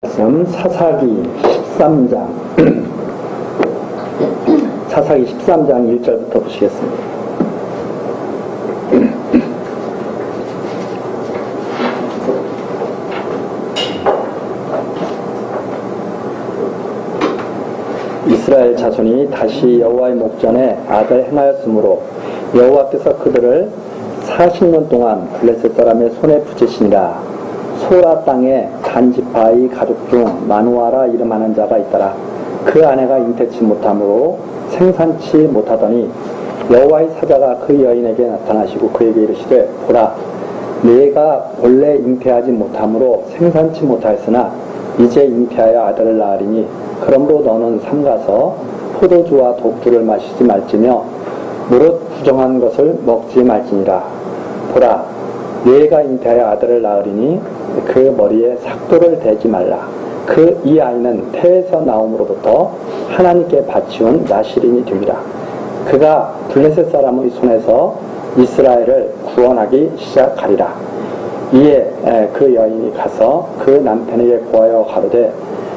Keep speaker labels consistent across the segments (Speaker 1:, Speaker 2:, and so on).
Speaker 1: 말씀 사사기 13장 사사기 13장 1절부터 보시겠습니다. 이스라엘 자손이 다시 여호와의 목전에 악을 행하였으므로 여호와께서 그들을 40년 동안 블레셋 사람의 손에 붙이시니라. 소라 땅에 단지파의 가족 중 마누아라 이름하는 자가 있더라. 그 아내가 잉태치 못함으로 생산치 못하더니 여호와의 사자가 그 여인에게 나타나시고 그에게 이르시되 보라, 네가 본래 잉태하지 못함으로 생산치 못하였으나 이제 잉태하여 아들을 낳으리니 그러므로 너는 삼가서 포도주와 독주를 마시지 말지며 무릇 부정한 것을 먹지 말지니라. 보라, 네가 잉태하여 아들을 낳으리니 그 머리에 삭도를 대지 말라. 이 아이는 태에서 나옴으로부터 하나님께 바치운 나실인이 됨이라. 그가 블레셋 사람의 손에서 이스라엘을 구원하기 시작하리라. 이에 그 여인이 가서 그 남편에게 고하여 가로되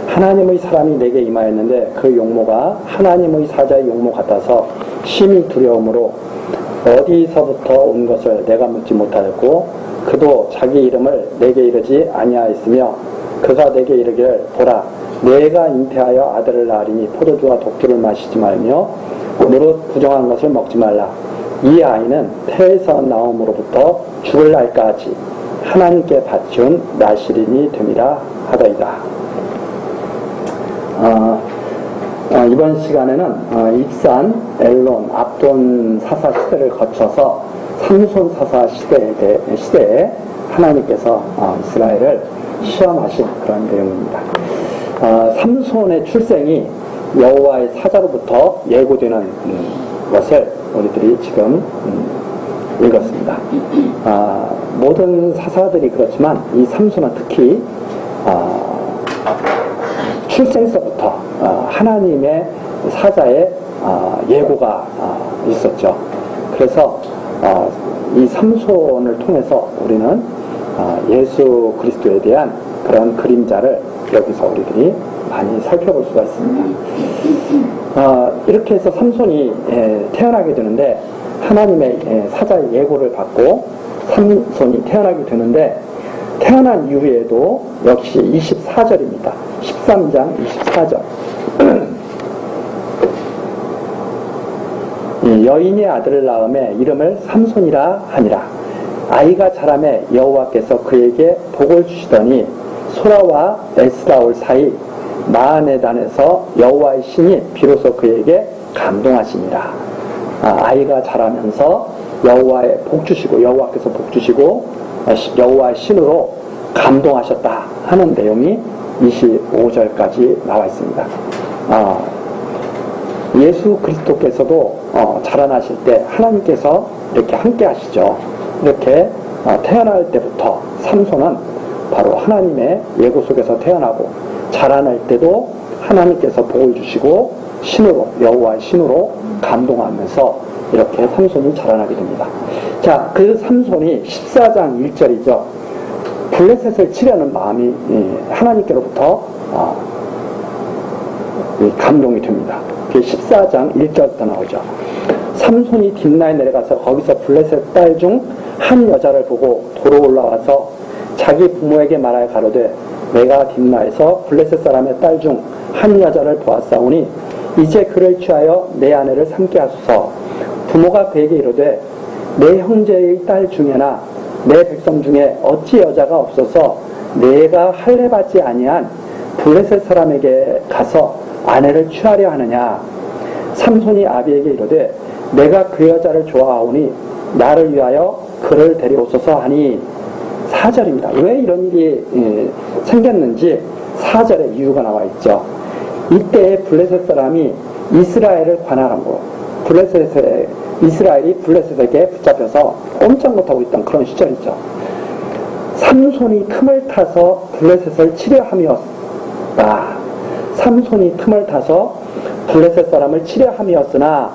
Speaker 1: 하나님의 사람이 내게 임하였는데 그 용모가 하나님의 사자의 용모 같아서 심히 두려움으로 어디서부터 온 것을 내가 묻지 못하였고 그도 자기 이름을 내게 이르지 아니하였으며 그가 내게 이르기를 보라, 내가 잉태하여 아들을 낳으리니 포도주와 독주를 마시지 말며 무릇 부정한 것을 먹지 말라. 이 아이는 태에서 나옴으로부터 죽을 날까지 하나님께 바치운 나실인이 됨이라 하더이다. 이번 시간에는 입산, 엘론, 압돈 사사 시대를 거쳐서 삼손 사사 시대에 하나님께서 이스라엘을 시험하신 그런 내용입니다. 삼손의 출생이 여호와의 사자로부터 예고되는 것을 우리들이 지금 읽었습니다. 모든 사사들이 그렇지만 이 삼손은 특히 출생서부터 하나님의 사자의 예고가 있었죠. 그래서 이 삼손을 통해서 우리는 예수 그리스도에 대한 그런 그림자를 여기서 우리들이 많이 살펴볼 수가 있습니다. 이렇게 해서 삼손이 태어나게 되는데 하나님의 사자의 예고를 받고 삼손이 태어나게 되는데 태어난 이후에도 역시 24절입니다. 13장 24절. 여인의 아들을 낳음에 이름을 삼손이라 하니라. 아이가 자라매 여호와께서 그에게 복을 주시더니 소라와 에스라올 사이 마하네단에서 여호와의 신이 비로소 그에게 감동하시니라. 아이가 자라면서 여호와의 복 주시고 여호와께서 복 주시고 여호와의 신으로 감동하셨다 하는 내용이 25절까지 나와 있습니다. 예수 그리스도께서도 자라나실 때 하나님께서 이렇게 함께 하시죠. 이렇게 태어날 때부터 삼손은 바로 하나님의 예고 속에서 태어나고 자라날 때도 하나님께서 복을 주시고 신으로 여호와의 신으로 감동하면서 이렇게 삼손이 자라나게 됩니다. 자, 그 삼손이 14장 1절이죠. 블레셋을 치려는 마음이 하나님께로부터 감동이 됩니다. 그게 14장 1절부터 나오죠. 삼손이 딥나에 내려가서 거기서 블레셋 딸 중 한 여자를 보고 도로 올라와서 자기 부모에게 말하여 가로되 내가 딥나에서 블레셋 사람의 딸 중 한 여자를 보았사오니 이제 그를 취하여 내 아내를 삼게 하소서. 부모가 그에게 이르되 내 형제의 딸 중에나 내 백성 중에 어찌 여자가 없어서 내가 할례받지 아니한 블레셋 사람에게 가서 아내를 취하려 하느냐. 삼손이 아비에게 이르되 내가 그 여자를 좋아하오니 나를 위하여 그를 데려오소서 하니 4절입니다. 왜 이런 일이 생겼는지 4절에 이유가 나와 있죠. 이때 블레셋 사람이 이스라엘을 관할하고 이스라엘이 블레셋에게 붙잡혀서 꼼짝 못하고 있던 그런 시절이죠. 삼손이 틈을 타서 블레셋을 치려 함이었다. 삼손이 틈을 타서 블레셋 사람을 치려 함이었으나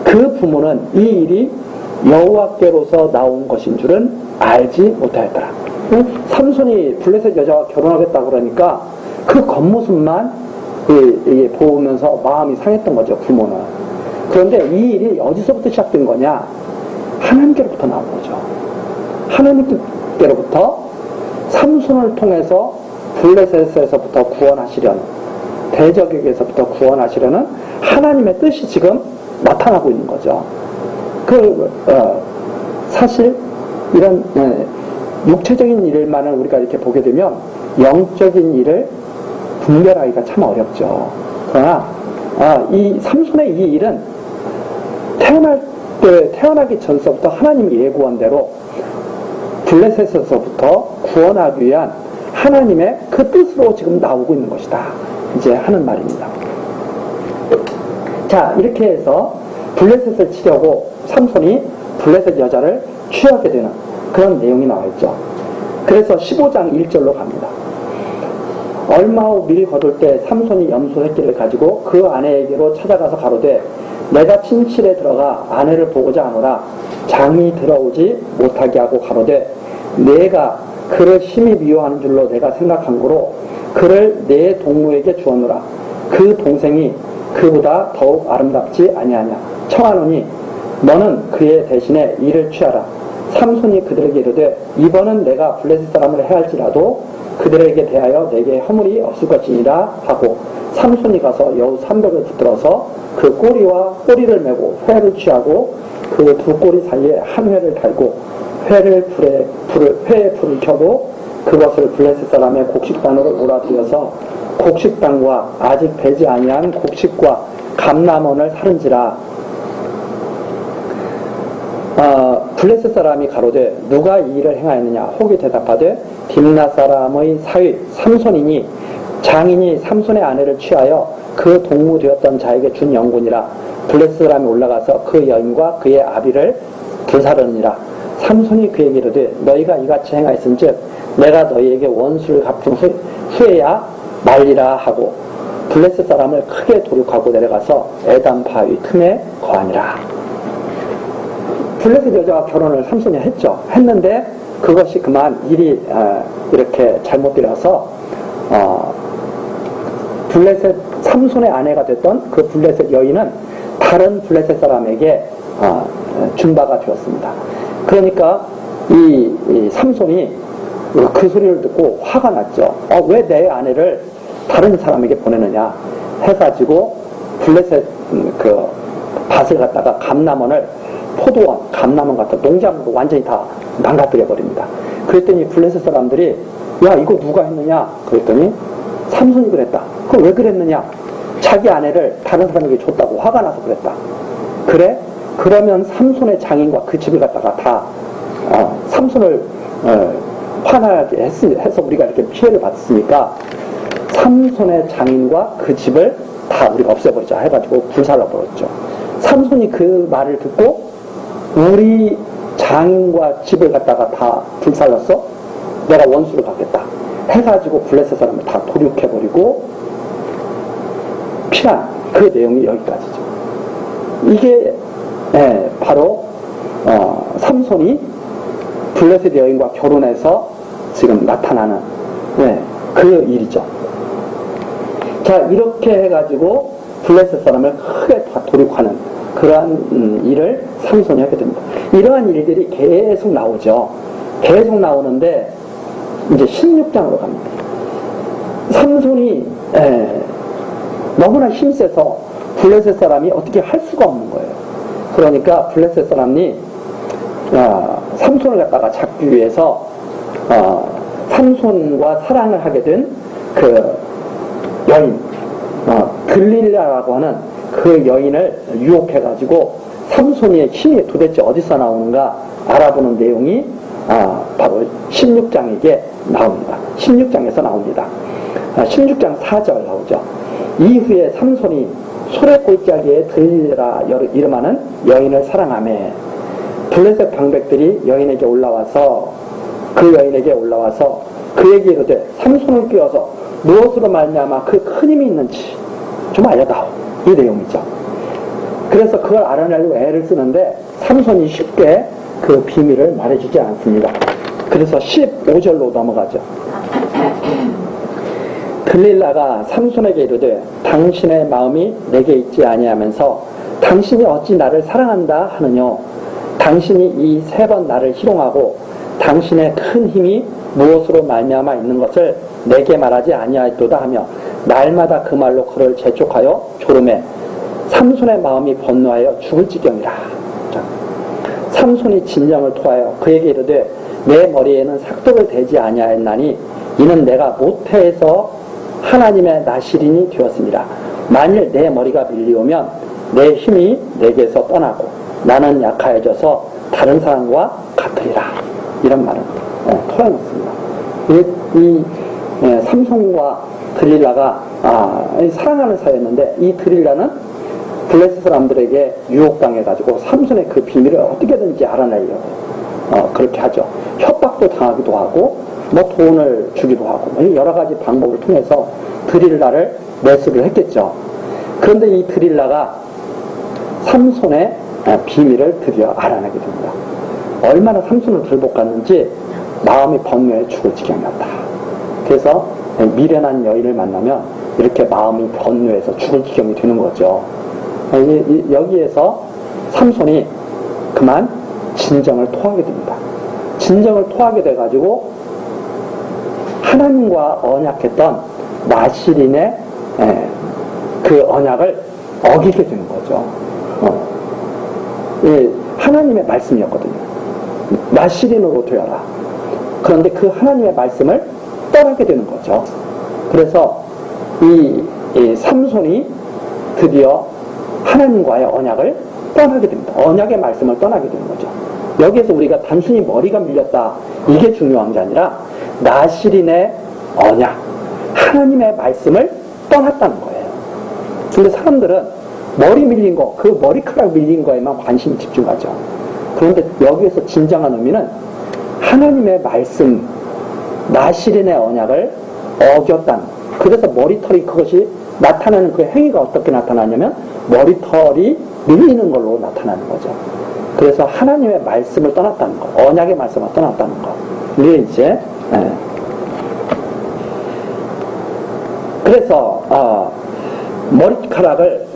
Speaker 1: 그 부모는 이 일이 여호와께로서 나온 것인 줄은 알지 못하였더라. 삼손이 블레셋 여자와 결혼하겠다고 그러니까 그 겉모습만 보면서 마음이 상했던 거죠, 부모는. 그런데 이 일이 어디서부터 시작된 거냐? 하나님께로부터 나온 거죠. 하나님께로부터 삼손을 통해서 블레셋에서부터 구원하시려는, 대적에게서부터 구원하시려는 하나님의 뜻이 지금 나타나고 있는 거죠. 사실 이런 육체적인 일만을 우리가 이렇게 보게 되면 영적인 일을 분별하기가 참 어렵죠. 그러나 이 삼손의 이 일은 태어나기 전서부터 하나님이 예고한 대로 블레셋에서부터 구원하기 위한 하나님의 그 뜻으로 지금 나오고 있는 것이다, 이제 하는 말입니다. 자, 이렇게 해서 블레셋을 치려고 삼손이 블레셋 여자를 취하게 되는 그런 내용이 나와 있죠. 그래서 15장 1절로 갑니다. 얼마 후 밀 거둘 때 삼손이 염소 새끼를 가지고 그 아내에게로 찾아가서 가로되 내가 침실에 들어가 아내를 보고자 하노라. 장이 들어오지 못하게 하고 가로되 내가 그를 심히 미워하는 줄로 내가 생각한 거로 그를 내 동무에게 주었노라. 그 동생이 그보다 더욱 아름답지 아니하냐. 청하노니 너는 그의 대신에 이를 취하라. 삼손이 그들에게 이르되 이번은 내가 블레셋 사람을 해할지라도 그들에게 대하여 내게 허물이 없을 것이니라 하고 삼손이 가서 여우 300을 붙들어서 그 꼬리를 메고 회를 취하고 그 두 꼬리 사이에 한 회를 달고 회에 불을 켜고 그것을 블레셋 사람의 곡식단으로 몰아들여서 곡식단과 아직 배지 아니한 곡식과 감람원을 사른지라. 블레셋 사람이 가로되 누가 이 일을 행하였느냐. 혹이 대답하되 딥나 사람의 사위 삼손이니 장인이 삼손의 아내를 취하여 그 동무 되었던 자에게 준 영군이라. 블레셋 사람이 올라가서 그 여인과 그의 아비를 불사르니라. 삼손이 그에게 이르되 너희가 이같이 행하였은즉 내가 너희에게 원수를 갚은 후에야 말리라 하고 블레셋 사람을 크게 도륙하고 내려가서 에담 바위 틈에 거하니라. 블레셋 여자와 결혼을 삼손이 했는데 그것이 그만 일이 이렇게 잘못되어서 블레셋 삼손의 아내가 됐던 그 블레셋 여인은 다른 블레셋 사람에게 준 바가 되었습니다. 그러니까 이 삼손이 그 소리를 듣고 화가 났죠. 왜 내 아내를 다른 사람에게 보내느냐 해가지고 블레셋 그 밭을 갖다가 감람원을 포도원, 감람원 같은 농장으로 완전히 다 망가뜨려 버립니다. 그랬더니 블레셋 사람들이 야 이거 누가 했느냐 그랬더니 삼손이 그랬다. 그럼 왜 그랬느냐? 자기 아내를 다른 사람에게 줬다고 화가 나서 그랬다. 그래? 그러면 삼손의 장인과 그 집을 갖다가 다 삼손을 화나게 해서 우리가 이렇게 피해를 받았으니까 삼손의 장인과 그 집을 다 우리가 없애버리자 해가지고 불살라버렸죠. 삼손이 그 말을 듣고 우리 장인과 집을 갖다가 다 불살랐어? 내가 원수를 받겠다 해가지고 블레셋 사람을 다 도륙해버리고 피한 그 내용이 여기까지죠. 이게 바로 삼손이 블레셋 여인과 결혼해서 지금 나타나는 그 일이죠. 자, 이렇게 해가지고 블레셋 사람을 크게 다 도륙하는 그러한 일을 삼손이 하게 됩니다. 이러한 일들이 계속 나오죠. 계속 나오는데 이제 16장으로 갑니다. 삼손이 너무나 힘세서 블레셋 사람이 어떻게 할 수가 없는 거예요. 그러니까 블레셋 사람이 삼손을 갖다가 잡기 위해서 삼손과 사랑을 하게 된 그 여인 들릴라라고 하는 그 여인을 유혹해가지고 삼손의 힘이 도대체 어디서 나오는가 알아보는 내용이 바로 16장에게 나옵니다. 16장에서 나옵니다. 16장 4절 나오죠. 이후에 삼손이 소래골짜기에 들릴라 이름하는 여인을 사랑하며 블레셋 방백들이 여인에게 올라와서 그에게 이르되 삼손을 끼워서 무엇으로 말미암아 그 큰 힘이 있는지 좀 알려다오, 이 내용이죠. 그래서 그걸 알아내려고 애를 쓰는데 삼손이 쉽게 그 비밀을 말해주지 않습니다. 그래서 15절로 넘어가죠. 들릴라가 삼손에게 이르되 당신의 마음이 내게 있지 아니하면서 당신이 어찌 나를 사랑한다 하느뇨. 당신이 이 3번 나를 희롱하고 당신의 큰 힘이 무엇으로 말미암아 있는 것을 내게 말하지 아니하였도다 하며 날마다 그 말로 그를 재촉하여 조르매 삼손의 마음이 번노하여 죽을 지경이라. 삼손이 진정을 토하여 그에게 이르되 내 머리에는 삭도를 대지 아니하였나니 이는 내가 모태에서 하나님의 나시린이 되었습니다. 만일 내 머리가 밀리오면 내 힘이 내게서 떠나고 나는 약하여져서 다른 사람과 같으리라. 이런 말을 토해놓습니다. 이 삼손과 들릴라가 사랑하는 사이였는데 이 들릴라는 블레셋 사람들에게 유혹당해가지고 삼손의 그 비밀을 어떻게든지 알아내려고 그렇게 하죠. 협박도 당하기도 하고 뭐 돈을 주기도 하고 여러 가지 방법을 통해서 드릴라를 매수를 했겠죠. 그런데 이 드릴라가 삼손의 비밀을 드디어 알아내게 됩니다. 얼마나 삼손을 들볶았는지 마음이 번뇌에 죽을 지경이었다. 그래서 미련한 여인을 만나면 이렇게 마음이 번뇌해서 죽을 지경이 되는 거죠. 여기에서 삼손이 그만 진정을 토하게 됩니다. 진정을 토하게 돼가지고 하나님과 언약했던 나시린의 그 언약을 어기게 되는 거죠. 하나님의 말씀이었거든요. 나시린으로 되어라. 그런데 그 하나님의 말씀을 떠나게 되는 거죠. 그래서 이 삼손이 드디어 하나님과의 언약을 떠나게 됩니다. 언약의 말씀을 떠나게 되는 거죠. 여기에서 우리가 단순히 머리가 밀렸다 이게 중요한 게 아니라 나시린의 언약, 하나님의 말씀을 떠났다는 거예요. 근데 사람들은 머리 밀린 거, 그 머리카락 밀린 거에만 관심이 집중하죠. 그런데 여기에서 진정한 의미는 하나님의 말씀, 나시린의 언약을 어겼다는, 그래서 머리털이 그것이 나타나는 그 행위가 어떻게 나타나냐면 머리털이 밀리는 걸로 나타나는 거죠. 그래서 하나님의 말씀을 떠났다는 거, 언약의 말씀을 떠났다는 거. 이게 이제 그래서 머리카락을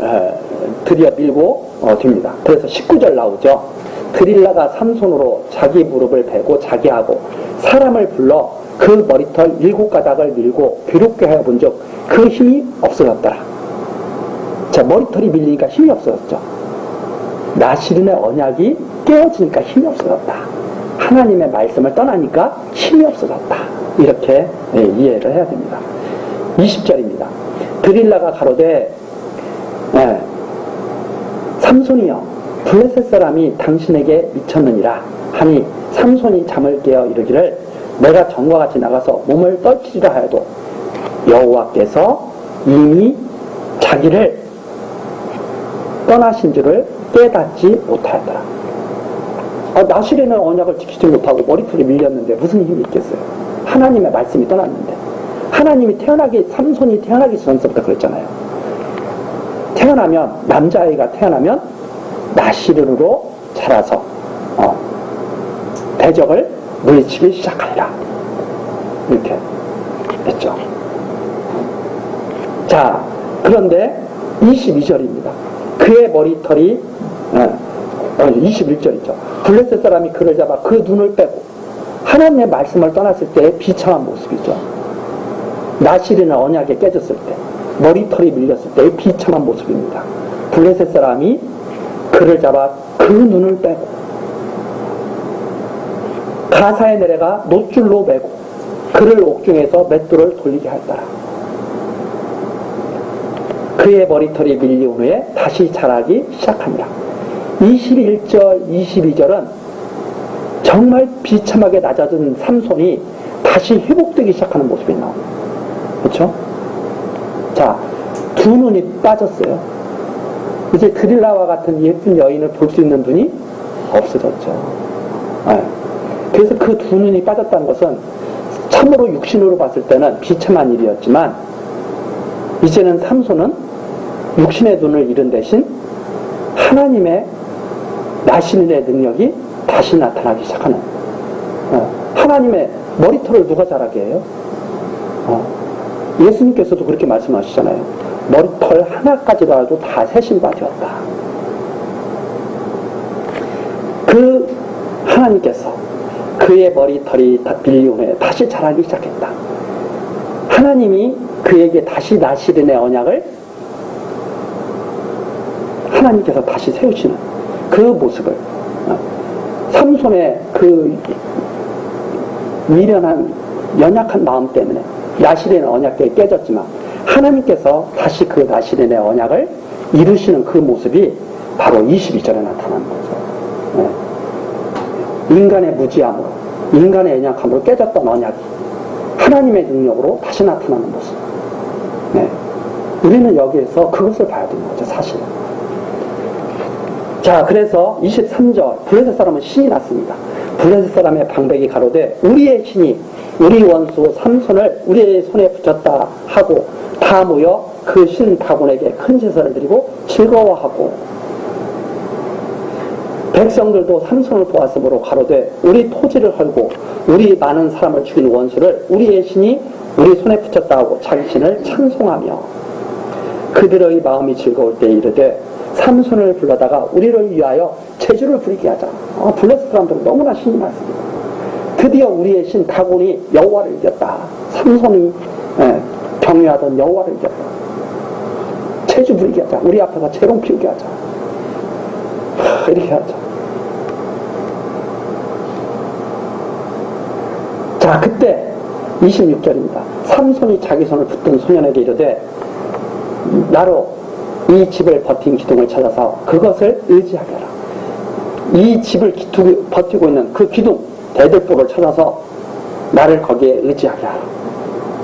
Speaker 1: 드디어 밀고 됩니다. 그래서 19절 나오죠. 드릴라가 삼손으로 자기 무릎을 베고 자기하고 사람을 불러 그 머리털 7가닥을 밀고 괴롭게 하여 본즉 그 힘이 없어졌더라. 자, 머리털이 밀리니까 힘이 없어졌죠. 나시린의 언약이 깨어지니까 힘이 없어졌다. 하나님의 말씀을 떠나니까 힘이 없어졌다. 이렇게 이해를 해야 됩니다. 20절입니다. 드릴라가 가로되 삼손이여 블레셋 사람이 당신에게 미쳤느니라 하니 삼손이 잠을 깨어 이르기를 내가 전과 같이 나가서 몸을 떨치리라 하여도 여호와께서 이미 자기를 떠나신 줄을 깨닫지 못하였더라. 나시린의 언약을 지키지 못하고 머리털이 밀렸는데 무슨 힘이 있겠어요? 하나님의 말씀이 떠났는데. 하나님이 삼손이 태어나기 전서부터 그랬잖아요. 태어나면, 남자아이가 태어나면 나시린으로 자라서 대적을 물리치기 시작하리라. 이렇게 했죠. 자, 그런데 22절입니다. 그의 머리털이 21절이죠. 블레셋 사람이 그를 잡아 그 눈을 빼고 하나님의 말씀을 떠났을 때의 비참한 모습이죠. 나시린의 언약에 깨졌을 때, 머리털이 밀렸을 때의 비참한 모습입니다. 블레셋 사람이 그를 잡아 그 눈을 빼고 가사에 내려가 노줄로 매고 그를 옥중에서 맷돌을 돌리게 하였더라. 그의 머리털이 밀린 후에 다시 자라기 시작합니다. 21절, 22절은 정말 비참하게 낮아진 삼손이 다시 회복되기 시작하는 모습이 나옵니다. 그렇죠? 자, 두 눈이 빠졌어요. 이제 드릴라와 같은 예쁜 여인을 볼 수 있는 눈이 없어졌죠. 그래서 그 두 눈이 빠졌다는 것은 참으로 육신으로 봤을 때는 비참한 일이었지만 이제는 삼손은 육신의 눈을 잃은 대신 하나님의 나시린의 능력이 다시 나타나기 시작하는
Speaker 2: 하나님의 머리털을 누가 자라게 해요? 예수님께서도 그렇게 말씀하시잖아요. 머리털 하나까지라도 다 세신바 되었다. 그 하나님께서 그의 머리털이 빌리온 후에 다시 자라기 시작했다. 하나님이 그에게 다시 나시린의 언약을 하나님께서 다시 세우시는 그 모습을, 삼손의 그 미련한 연약한 마음 때문에 나시린의 언약궤가 깨졌지만 하나님께서 다시 그 나시린의 언약을 이루시는 그 모습이 바로 22절에 나타나는 거죠. 인간의 무지함으로, 인간의 연약함으로 깨졌던 언약이 하나님의 능력으로 다시 나타나는 모습. 우리는 여기에서 그것을 봐야 되는 거죠, 사실은. 자, 그래서 23절, 블레셋 사람은 신이 났습니다. 블레셋 사람의 방백이 가로되 우리의 신이 우리 원수 삼손을 우리의 손에 붙였다 하고 다 모여 그 신 다곤에게 큰 제사를 드리고 즐거워하고, 백성들도 삼손을 보았으므로 가로되 우리 토지를 헐고 우리 많은 사람을 죽인 원수를 우리의 신이 우리 손에 붙였다 하고 자기 신을 찬송하며 그들의 마음이 즐거울 때 이르되 삼손을 불러다가 우리를 위하여 제주를 부리게 하자. 블레셋 사람들은 너무나 신이 났습니다. 드디어 우리의 신 다곤이 여호와를 이겼다. 삼손이 경유하던 여호와를 이겼다. 제주 부리게 하자. 우리 앞에서 재롱 피우게 하자. 이렇게 하자. 자, 그때 26절입니다. 삼손이 자기 손을 붙든 소년에게 이르되 나로 이 집을 버틴 기둥을 찾아서 그것을 의지하게 하라. 이 집을 버티고 있는 그 기둥, 대들보를 찾아서 나를 거기에 의지하게 하라.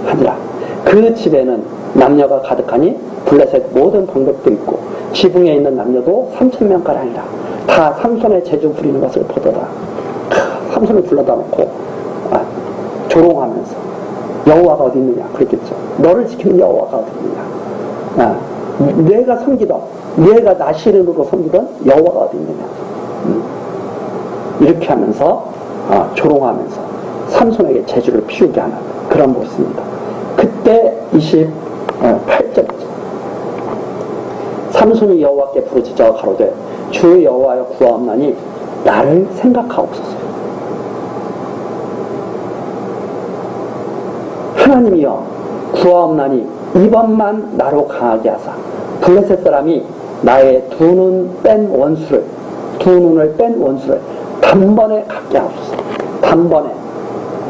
Speaker 2: 하니라. 그 집에는 남녀가 가득하니 블레셋 모든 방백도 있고 지붕에 있는 남녀도 3,000명가량이라. 다 삼손의 제주 부리는 것을 보더라. 삼손을 불러다 놓고 조롱하면서 여호와가 어디 있느냐 그랬겠죠. 너를 지키는 여호와가 어디 있느냐. 내가 섬기던, 내가 나시른으로 섬기던 여호와가 어디 있느냐. 이렇게 하면서 조롱하면서 삼손에게 제주를 피우게 하는 그런 모습입니다. 그때 28절이죠. 삼손이 여호와께 부르짖어 가로되 주 여호와여 구하옵나니 나를 생각하옵소서. 하나님이여 구하옵나니 이번만 나로 강하게 하사 블레셋 사람이 나의 두 눈을 뺀 원수를 단번에 갖게 하옵소서. 단번에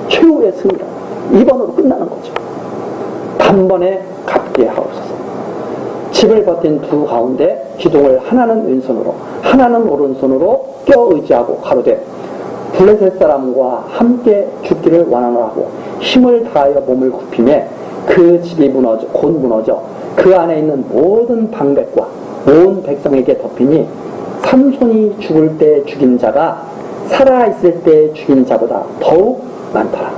Speaker 2: 최후의 승리가 이번으로 끝나는 거죠. 단번에 갖게 하옵소서. 집을 버틴 두 가운데 기둥을 하나는 왼손으로 하나는 오른손으로 껴 의지하고 가로되 블레셋 사람과 함께 죽기를 원하노라고 힘을 다하여 몸을 굽히매 그 집이 곧 무너져 그 안에 있는 모든 방백과 온 백성에게 덮이니 삼손이 죽을 때 죽인 자가 살아있을 때 죽인 자보다 더욱 많더라.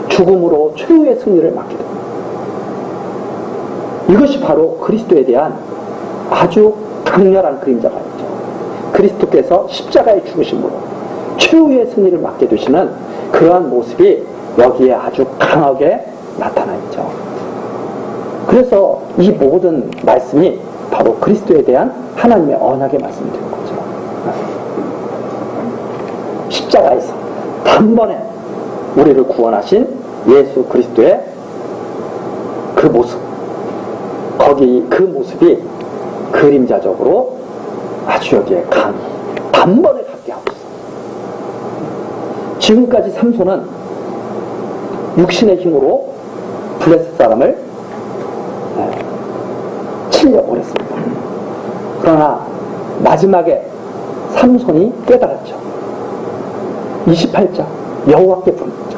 Speaker 2: 죽음으로 최후의 승리를 맡게 됩니다. 이것이 바로 그리스도에 대한 아주 강렬한 그림자가 있죠. 그리스도께서 십자가의 죽으심으로 최후의 승리를 맡게 되시는 그러한 모습이 여기에 아주 강하게 나타나 있죠. 그래서 이 모든 말씀이 바로 그리스도에 대한 하나님의 언약의 말씀이 되는 거죠. 십자가에서 단번에 우리를 구원하신 예수 그리스도의 그 모습, 거기 그 모습이 그림자적으로 아주 여기에 단번에 갖게 하고 있어요. 지금까지 삼손은 육신의 힘으로 블레셋 사람을 치려고 그랬습니다. 그러나 마지막에 삼손이 깨달았죠. 28절 여호와께 부르짖죠.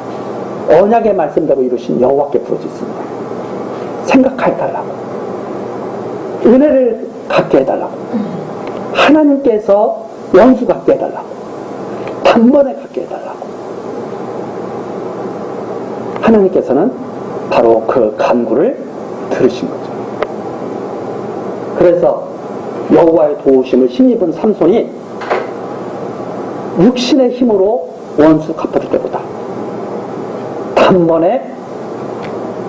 Speaker 2: 언약의 말씀대로 이루신 여호와께 부르짖습니다. 생각해달라고, 은혜를 갖게 해달라고, 하나님께서 원수 갖게 해달라고, 단번에 갖게 해달라고. 하나님께서는 바로 그 간구를 들으신 거죠. 그래서 여호와의 도우심을 힘입은 삼손이 육신의 힘으로 원수 갚아줄 때보다 단번에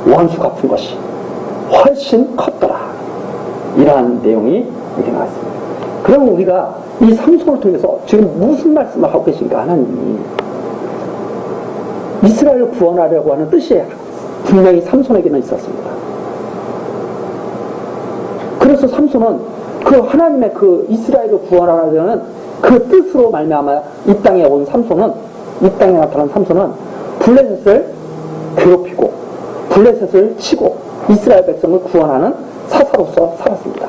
Speaker 2: 원수 갚은 것이 훨씬 컸더라. 이러한 내용이 여기 나왔습니다. 그러면 우리가 이 삼손을 통해서 지금 무슨 말씀을 하고 계신가? 하나님이 이스라엘을 구원하려고 하는 뜻이 분명히 삼손에게는 있었습니다. 그래서 삼손은 그 하나님의 그 이스라엘을 구원하려는 그 뜻으로 말미암아 이 땅에 온 삼손은, 이 땅에 나타난 삼손은 블레셋을 괴롭히고 블레셋을 치고 이스라엘 백성을 구원하는 사사로서 살았습니다.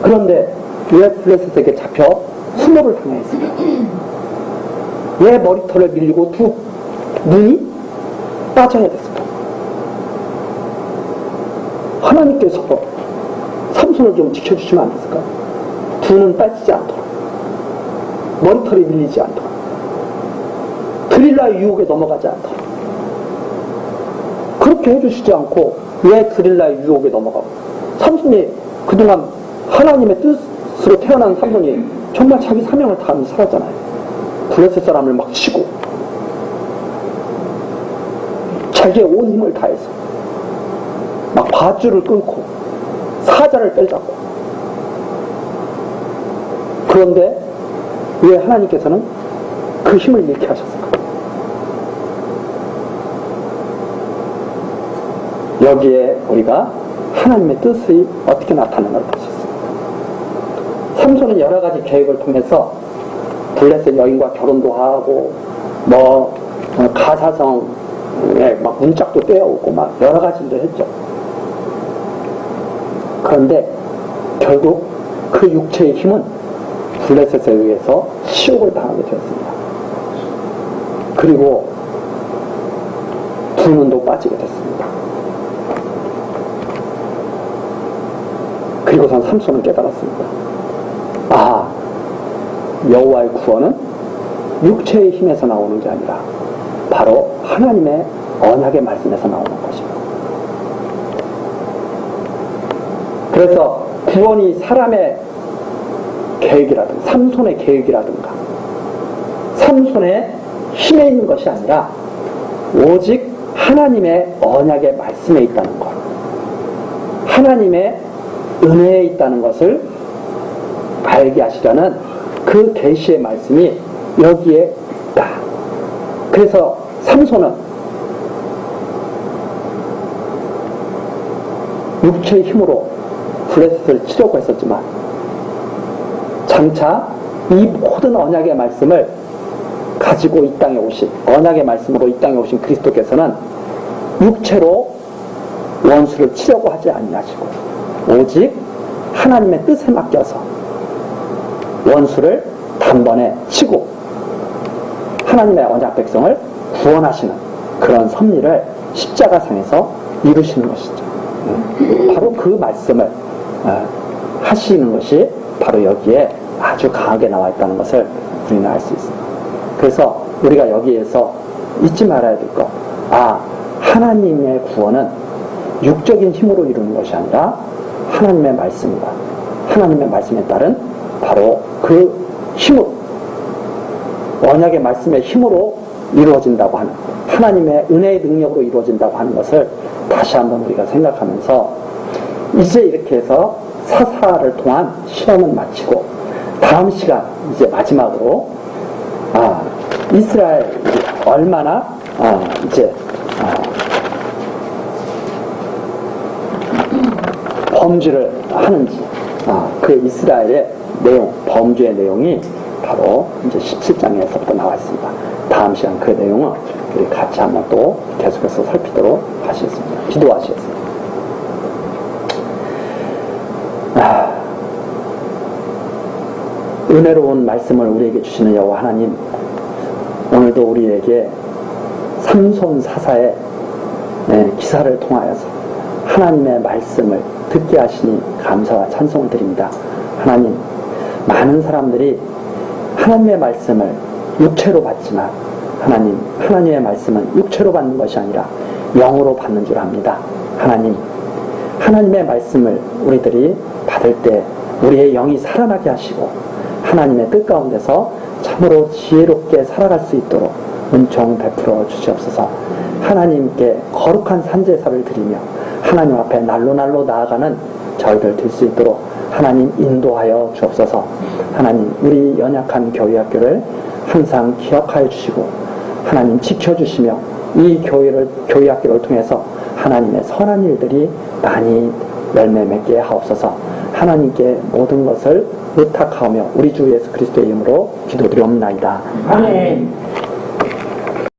Speaker 2: 그런데 왜 블레셋에게 잡혀 수모를 당했습니까? 왜 머리털을 밀리고 두 눈이 빠져야 됐습니까? 하나님께서 삼손을 좀 지켜주시면 안 됐을까? 두 눈 빠지지 않도록, 머리털이 밀리지 않도록, 드릴라의 유혹에 넘어가지 않도록 그렇게 해주시지 않고 왜 드릴라의 유혹에 넘어가고, 삼손이 그동안 하나님의 뜻으로 태어난 삼손이 정말 자기 사명을 다하면서 살았잖아요. 블레셋 사람을 막 치고 자기의 온 힘을 다해서 막 밧줄을 끊고 사자를 빼잡고. 그런데 왜 하나님께서는 그 힘을 잃게 하셨을까? 여기에 우리가 하나님의 뜻이 어떻게 나타나는 걸 보셨습니다. 삼손은 여러 가지 계획을 통해서 블레셋 여인과 결혼도 하고 가사성에 막 문짝도 떼어오고 막 여러 가지 일을 했죠. 그런데 결국 그 육체의 힘은 블레셋에 의해서 시욕을 당하게 되었습니다. 그리고 두 눈도 빠지게 됐습니다. 그리고선 삼손은 깨달았습니다. 아, 여호와의 구원은 육체의 힘에서 나오는 게 아니라 바로 하나님의 언약의 말씀에서 나오는 것입니다. 그래서 구원이 사람의 계획이라든가 삼손의 계획이라든가 삼손의 힘에 있는 것이 아니라 오직 하나님의 언약의 말씀에 있다는 것, 하나님의 은혜에 있다는 것을 알게 하시라는 그 계시의 말씀이 여기에 있다. 그래서 삼손은 육체의 힘으로 블레셋을 치려고 했었지만 장차 이 모든 언약의 말씀을 가지고 이 땅에 오신, 언약의 말씀으로 이 땅에 오신 그리스도께서는 육체로 원수를 치려고 하지 아니하시고 오직 하나님의 뜻에 맡겨서 원수를 단번에 치고 하나님의 언약 백성을 구원하시는 그런 섭리를 십자가상에서 이루시는 것이죠. 바로 그 말씀을 하시는 것이 바로 여기에 아주 강하게 나와 있다는 것을 우리는 알 수 있습니다. 그래서 우리가 여기에서 잊지 말아야 될 것, 하나님의 구원은 육적인 힘으로 이루는 것이 아니라 하나님의 말씀이다. 하나님의 말씀에 따른 바로 그 힘으로, 언약의 말씀의 힘으로 이루어진다고 하는, 하나님의 은혜의 능력으로 이루어진다고 하는 것을 다시 한번 우리가 생각하면서 이제 이렇게 해서 사사를 통한 실험은 마치고 다음 시간 이제 마지막으로 이스라엘이 얼마나 범죄를 하는지, 그 이스라엘의 내용, 범죄의 내용이 바로 이제 17장에서부터 나와 있습니다. 다음 시간 그 내용은 우리 같이 한번 또 계속해서 살피도록 하시겠습니다. 기도하시겠습니다. 은혜로운 말씀을 우리에게 주시는 여호와 하나님, 오늘도 우리에게 삼손 사사의 기사를 통하여서 하나님의 말씀을 듣게 하시니 감사와 찬송을 드립니다. 하나님, 많은 사람들이 하나님의 말씀을 육체로 받지만 하나님, 하나님의 말씀은 육체로 받는 것이 아니라 영으로 받는 줄 압니다. 하나님, 하나님의 말씀을 우리들이 받을 때 우리의 영이 살아나게 하시고 하나님의 뜻 가운데서 참으로 지혜롭게 살아갈 수 있도록 은총 베풀어 주시옵소서. 하나님께 거룩한 산제사를 드리며 하나님 앞에 날로 나아가는 저희들 될 수 있도록 하나님 인도하여 주옵소서. 하나님 우리 연약한 교회학교를 항상 기억하여 주시고 하나님 지켜주시며 이 교회학교를 통해서 하나님의 선한 일들이 많이 열매 맺게 하옵소서. 하나님께 모든 것을 의탁하며 우리 주 예수 그리스도의 이름으로 기도드리옵나이다. 아멘.